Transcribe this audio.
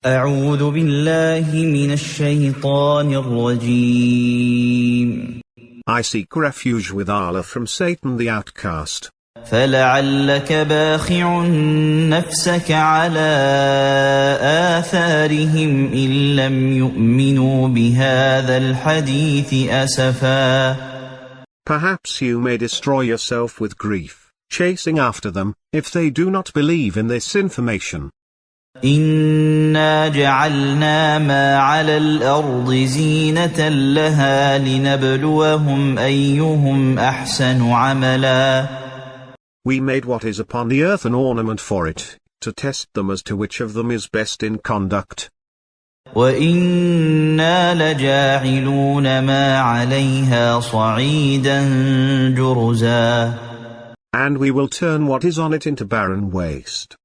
أعوذ بالله من الشيطان الرجيم. I seek refuge with Allah from Satan the outcast. فلعلك باخع نفسك على آثارهم إن لم يؤمنوا بهذا الحديث أسفا. Perhaps you may destroy yourself with grief, chasing after them, if they do not believe in this information. إنا جعلنا ما على الأرض زينة لها لنبلوهم أيهم أحسن عملا. We made what is upon the earth an ornament for it, to test them as to which of them is best in conduct. وَإِنَّا لَجَاعِلُونَ مَا عَلَيْهَا صَعِيدًا جُرُزًا. And we will turn what is on it into barren waste.